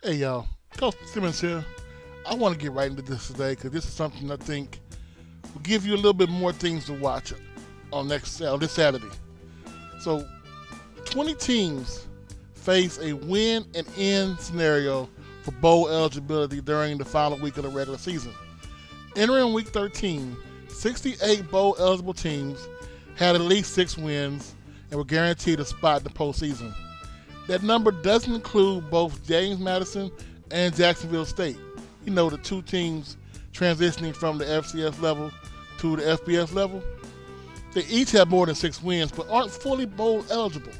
Hey y'all, Coach Simmons here. I want to get right into this today because this is something I think will give you a little bit more things to watch on this Saturday. So, 20 teams face a win and end scenario for bowl eligibility during the final week of the regular season. Entering week 13, 68 bowl eligible teams had at least 6 wins and were guaranteed a spot in the postseason. That number doesn't include both James Madison and Jacksonville State. You know, the two teams transitioning from the FCS level to the FBS level. They each have more than 6 wins, but aren't fully bowl eligible.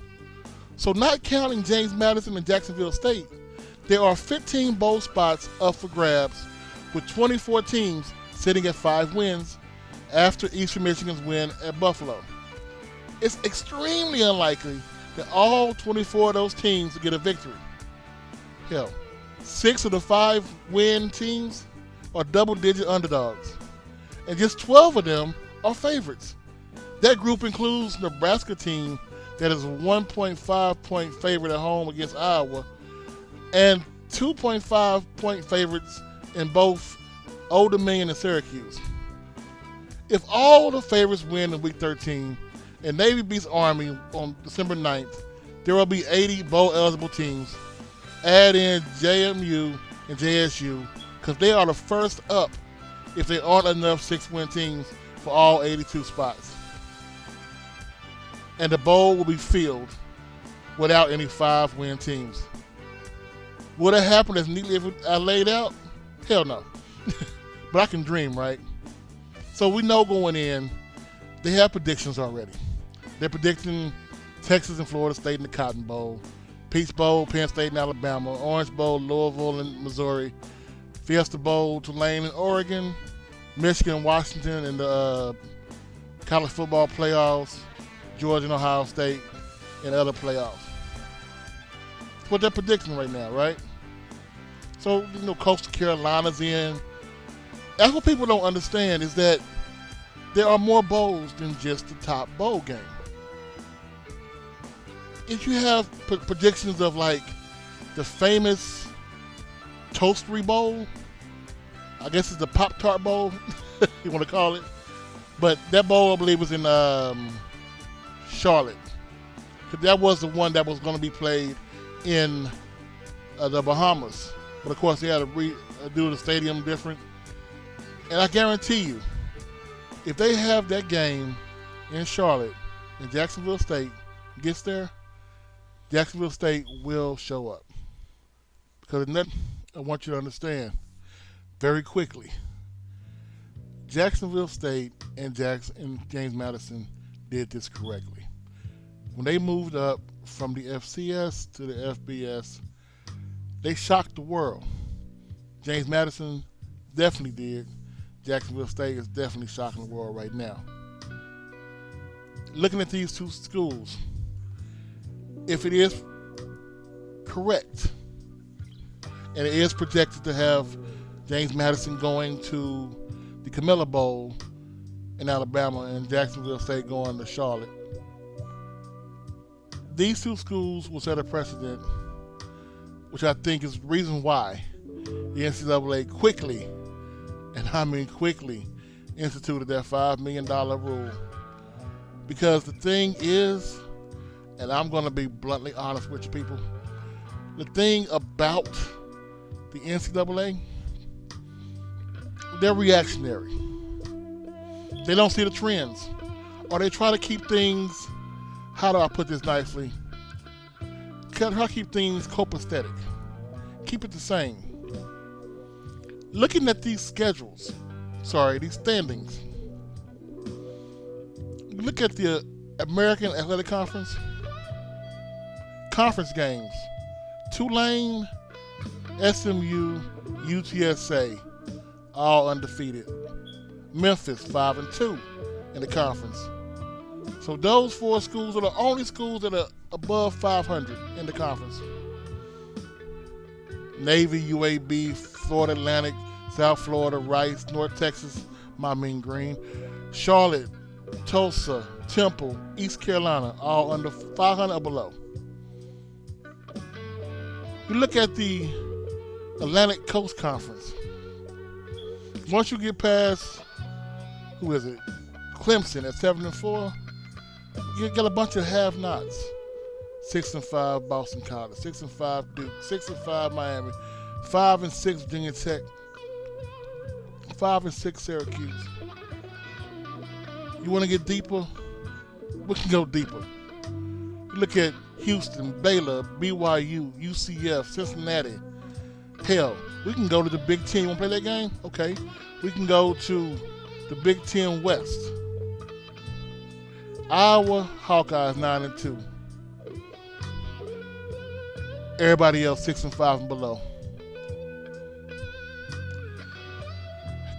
So, not counting James Madison and Jacksonville State, there are 15 bowl spots up for grabs, with 24 teams sitting at 5 wins after Eastern Michigan's win at Buffalo. It's extremely unlikely that all 24 of those teams will get a victory. Hell, 6 of the 5 win teams are double-digit underdogs, and just 12 of them are favorites. That group includes Nebraska team that is a 1.5 point favorite at home against Iowa, and 2.5 point favorites in both Old Dominion and Syracuse. If all the favorites win in Week 13 and Navy beats Army on December 9th, there will be 80 bowl eligible teams. Add in JMU and JSU because they are the first up if there aren't enough 6-win teams for all 82 spots. And the bowl will be filled without any 5-win teams. Will that happen as neatly as I laid out? Hell no. But I can dream, right? So we know going in, they have predictions already. They're predicting Texas and Florida State in the Cotton Bowl, Peach Bowl, Penn State and Alabama, Orange Bowl, Louisville and Missouri, Fiesta Bowl, Tulane and Oregon, Michigan and Washington in the college football playoffs, Georgia and Ohio State, and other playoffs. That's what they're predicting right now, right? So, Coastal Carolina's in. That's what people don't understand is that there are more bowls than just the top bowl game. If you have predictions of like the famous Toastery Bowl, I guess it's the Pop-Tart Bowl, you want to call it. But that bowl, I believe, was in Charlotte. Because that was the one that was going to be played in the Bahamas. But of course, they had to do the stadium different. And I guarantee you, if they have that game in Charlotte and Jacksonville State gets there, Jacksonville State will show up. Because I want you to understand very quickly, Jacksonville State and James Madison did this correctly. When they moved up from the FCS to the FBS, they shocked the world. James Madison definitely did. Jacksonville State is definitely shocking the world right now. Looking at these two schools, if it is correct, and it is projected to have James Madison going to the Camilla Bowl in Alabama and Jacksonville State going to Charlotte, these two schools will set a precedent, which I think is the reason why the NCAA quickly, and I mean quickly, instituted that $5 million rule. Because the thing is, and I'm going to be bluntly honest with you people, the thing about the NCAA, they're reactionary. They don't see the trends. Or they try to keep things, how do I put this nicely? Try to keep things copacetic. Keep it the same. Looking at these these standings, look at the American Athletic Conference games. Tulane, SMU, UTSA, all undefeated. Memphis, 5-2 in the conference. So those 4 schools are the only schools that are above 500 in the conference. Navy, UAB, Florida Atlantic, South Florida, Rice, North Texas, my mean green, Charlotte, Tulsa, Temple, East Carolina, all under 500 or below. You look at the Atlantic Coast Conference. Once you get past, who is it? Clemson at 7-4. You got a bunch of have-nots. 6-5 Boston College, 6-5 Duke, 6-5 Miami, 5-6 Virginia Tech, 5-6 Syracuse. You want to get deeper? We can go deeper. Look at Houston, Baylor, BYU, UCF, Cincinnati. Hell, we can go to the Big Ten. You want to play that game? Okay. We can go to the Big Ten West. Iowa Hawkeyes 9-2. Everybody else 6-5 and below.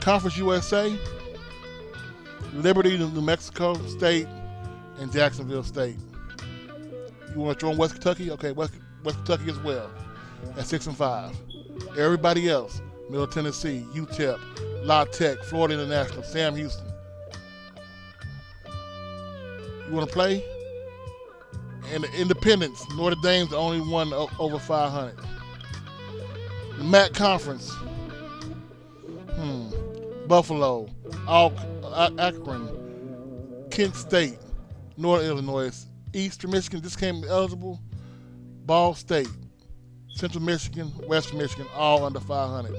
Conference USA, Liberty, New Mexico State, and Jacksonville State. You want to throw in West Kentucky? Okay, West Kentucky as well at 6-5. Everybody else, Middle Tennessee, UTEP, La Tech, Florida International, Sam Houston. You want to play? And the Independents, Notre Dame's the only one over 500. The MAC Conference, Buffalo, Akron, Kent State, North Illinois, Eastern Michigan just came eligible, Ball State, Central Michigan, Western Michigan, all under 500.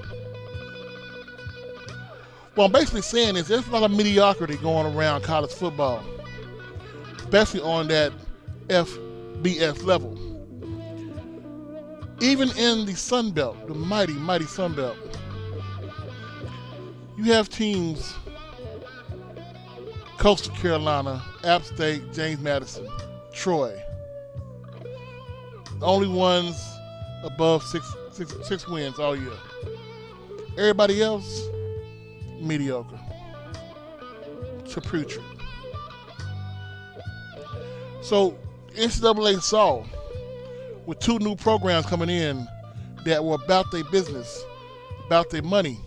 What I'm basically saying is there's a lot of mediocrity going around college football, especially on that FBS level. Even in the Sun Belt, the mighty, mighty Sun Belt, you have teams, Coastal Carolina, App State, James Madison, Troy. The only ones above six wins all year. Everybody else, mediocre to putrid. So NCAA saw with two new programs coming in that were about their business, about their money.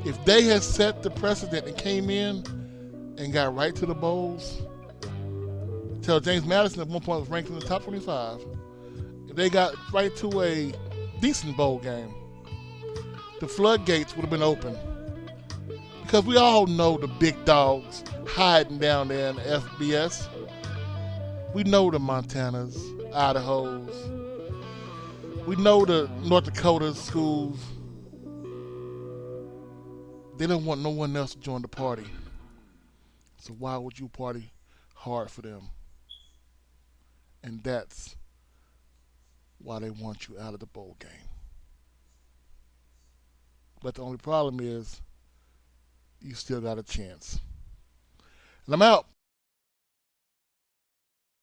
If they had set the precedent and came in and got right to the bowls, tell James Madison at one point was ranked in the top 25. If they got right to a decent bowl game, the floodgates would have been open. Because we all know the big dogs hiding down there in the FBS. We know the Montanas, Idahos. We know the North Dakota schools. They don't want no one else to join the party. So why would you party hard for them? And that's why they want you out of the bowl game. But the only problem is you still got a chance. And I'm out.